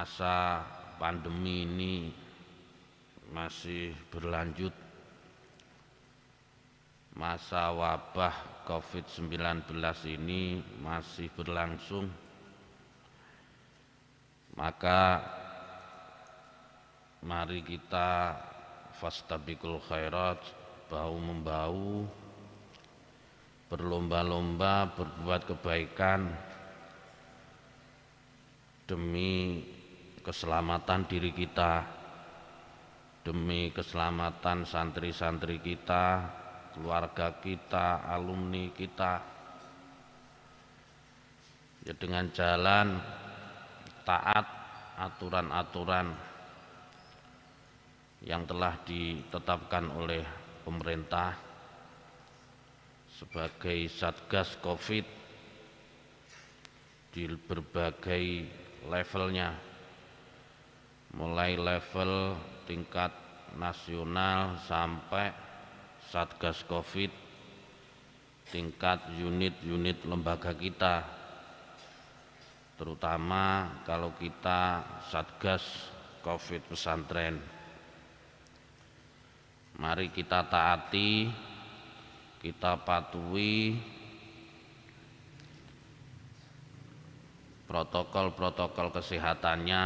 masa pandemi ini masih berlanjut, masa wabah COVID-19 ini masih berlangsung, maka mari kita fastabiqul khairat, bahu-membahu, berlomba-lomba berbuat kebaikan demi keselamatan diri kita, demi keselamatan santri-santri kita, keluarga kita, alumni kita, ya dengan jalan taat aturan-aturan yang telah ditetapkan oleh pemerintah sebagai Satgas Covid di berbagai levelnya, mulai level tingkat nasional sampai Satgas Covid tingkat unit-unit lembaga kita, terutama kalau kita Satgas Covid pesantren. Mari kita taati, kita patuhi protokol-protokol kesehatannya.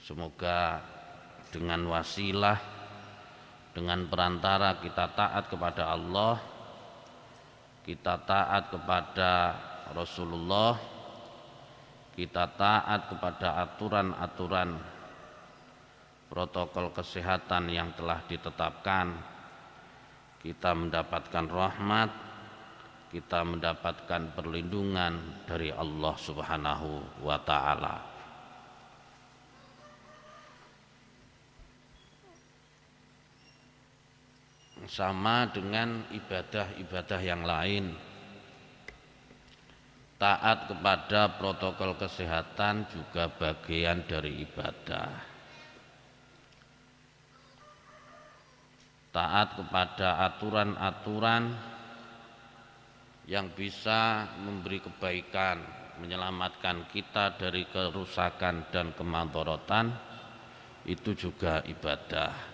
Semoga dengan wasilah, dengan perantara kita taat kepada Allah, kita taat kepada Rasulullah, kita taat kepada aturan-aturan protokol kesehatan yang telah ditetapkan, kita mendapatkan rahmat, kita mendapatkan perlindungan dari Allah Subhanahu wa ta'ala. Sama dengan ibadah-ibadah yang lain, taat kepada protokol kesehatan juga bagian dari ibadah. Taat kepada aturan-aturan yang bisa memberi kebaikan, menyelamatkan kita dari kerusakan dan kemadharatan, itu juga ibadah.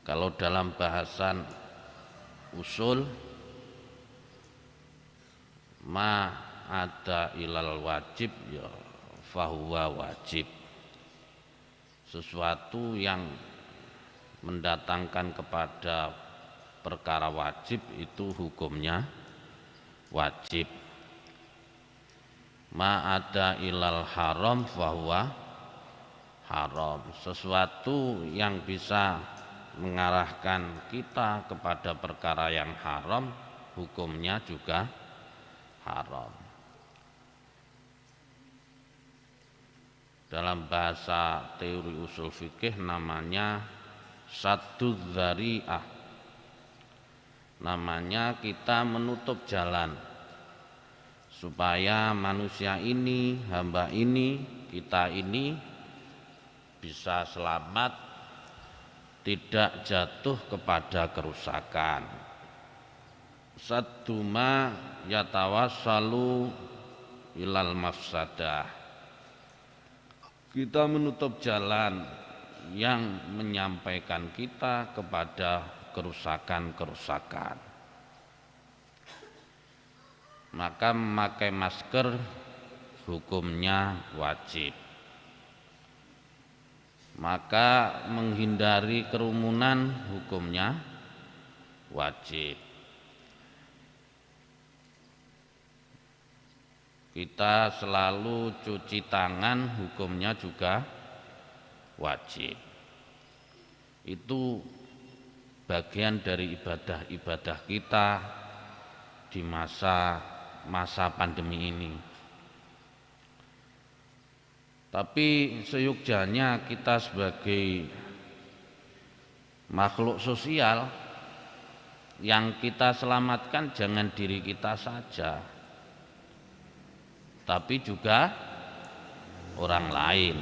Kalau dalam bahasan usul, ma ada ilal wajib ya fahuwa wajib. Sesuatu yang mendatangkan kepada perkara wajib itu hukumnya wajib. Ma ada ilal haram fahuwa haram. Sesuatu yang bisa mengarahkan kita kepada perkara yang haram, hukumnya juga haram. Dalam bahasa teori usul fikih namanya saddud dzari'ah, namanya kita menutup jalan supaya manusia ini, hamba ini, kita ini bisa selamat, tidak jatuh kepada kerusakan. Sadduma yatawassalu ilal mafsadah. Kita menutup jalan yang menyampaikan kita kepada kerusakan-kerusakan. Maka memakai masker hukumnya wajib. Maka menghindari kerumunan hukumnya wajib. Kita selalu cuci tangan hukumnya juga wajib. Itu bagian dari ibadah-ibadah kita di masa pandemi ini. Tapi seyogjanya kita sebagai makhluk sosial, yang kita selamatkan jangan diri kita saja, tapi juga orang lain,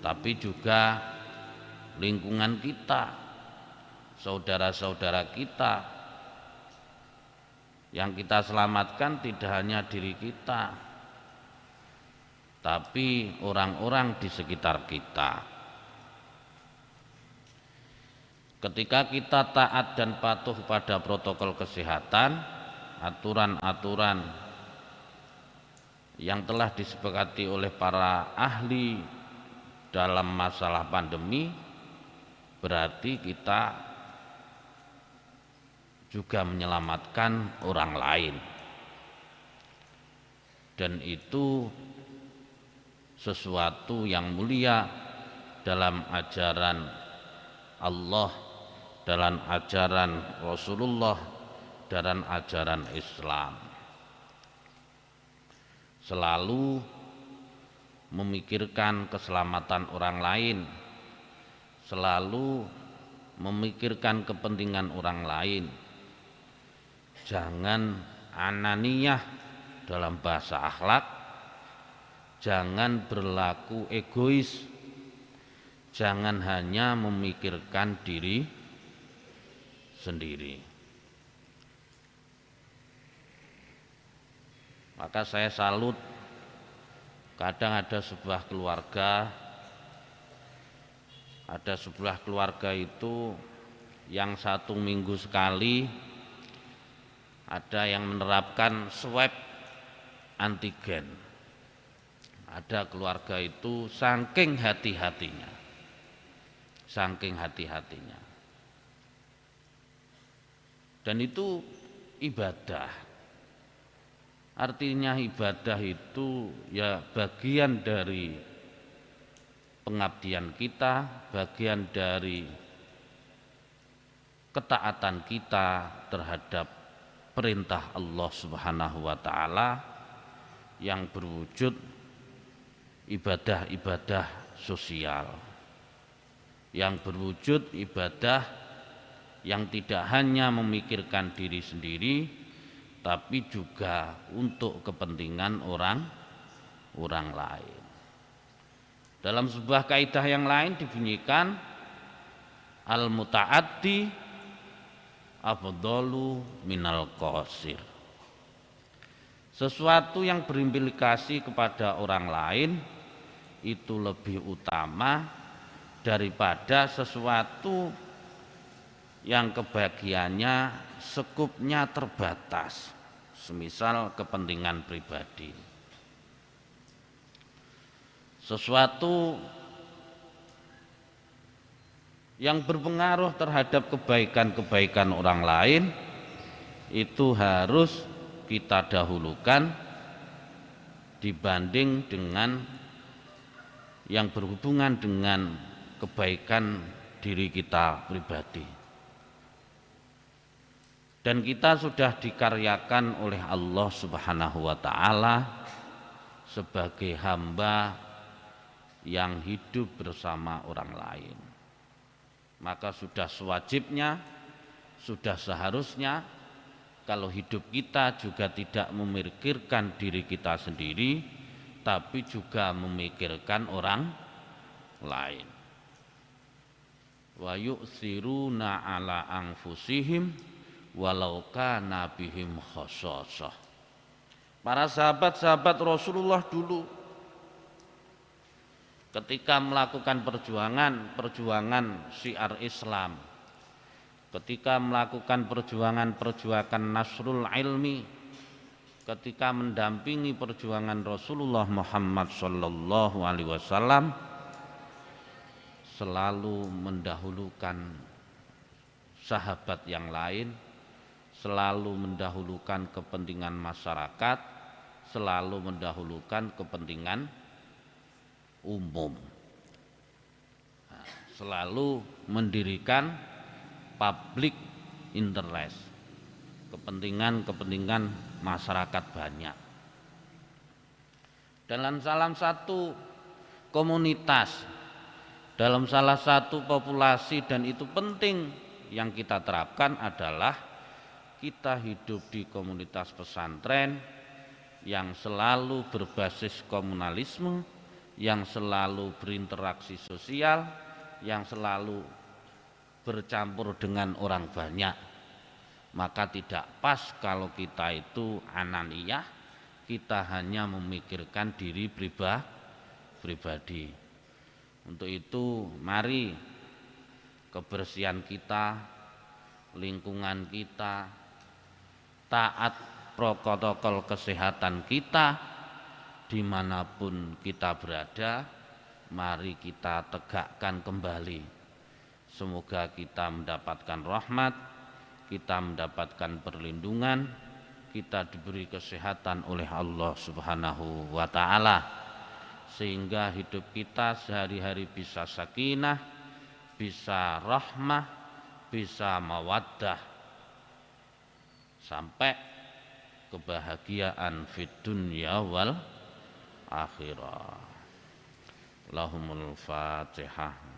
tapi juga lingkungan kita, saudara-saudara kita Yang kita selamatkan tidak hanya diri kita, tapi orang-orang di sekitar kita. Ketika kita taat dan patuh pada protokol kesehatan, aturan-aturan yang telah disepakati oleh para ahli dalam masalah pandemi, berarti kita juga menyelamatkan orang lain, dan itu sesuatu yang mulia dalam ajaran Allah, dalam ajaran Rasulullah, dalam ajaran Islam. Selalu memikirkan keselamatan orang lain, selalu memikirkan kepentingan orang lain. Jangan ananiyah dalam bahasa akhlak, jangan berlaku egois, jangan hanya memikirkan diri sendiri. Maka saya salut, kadang ada sebuah keluarga itu yang 1 minggu sekali ada yang menerapkan swab antigen. Ada keluarga itu saking hati-hatinya, dan itu ibadah. Artinya ibadah itu ya bagian dari pengabdian kita, bagian dari ketaatan kita terhadap perintah Allah Subhanahu wa taala yang berwujud ibadah-ibadah sosial, yang berwujud ibadah yang tidak hanya memikirkan diri sendiri, tapi juga untuk kepentingan orang lain. Dalam sebuah kaidah yang lain dibunyikan, al-muta'addi afdalu minal qasir. Sesuatu yang berimplikasi kepada orang lain itu lebih utama daripada sesuatu yang kebagiannya sekupnya terbatas, semisal kepentingan pribadi. Sesuatu yang berpengaruh terhadap kebaikan-kebaikan orang lain itu harus kita dahulukan dibanding dengan yang berhubungan dengan kebaikan diri kita pribadi. Dan kita sudah dikaryakan oleh Allah Subhanahu wa taala sebagai hamba yang hidup bersama orang lain. Maka sudah sewajibnya, sudah seharusnya kalau hidup kita juga tidak memikirkan diri kita sendiri, tapi juga memikirkan orang lain. Wa yu'thiruna ala anfusihim walau kana bihim khassasah. Para sahabat-sahabat Rasulullah dulu ketika melakukan perjuangan syiar Islam, ketika melakukan perjuangan nasrul ilmi, ketika mendampingi perjuangan Rasulullah Muhammad sallallahu alaihi wasallam, selalu mendahulukan sahabat yang lain, selalu mendahulukan kepentingan masyarakat, selalu mendahulukan kepentingan umum, selalu mendirikan public interest, kepentingan masyarakat banyak. Dalam salah satu komunitas, dalam salah satu populasi, dan itu penting yang kita terapkan adalah kita hidup di komunitas pesantren yang selalu berbasis komunalisme, yang selalu berinteraksi sosial, yang selalu bercampur dengan orang banyak. Maka tidak pas kalau kita itu ananiyah, kita hanya memikirkan diri pribadi. Untuk itu mari kebersihan kita, lingkungan kita, taat protokol kesehatan kita dimanapun kita berada, mari kita tegakkan kembali. Semoga kita mendapatkan rahmat, kita mendapatkan perlindungan, kita diberi kesehatan oleh Allah Subhanahu wa ta'ala, sehingga hidup kita sehari-hari bisa sakinah, bisa rahmah, bisa mawaddah, sampai kebahagiaan fid dunya wal akhirah. Lahumul Fatihah.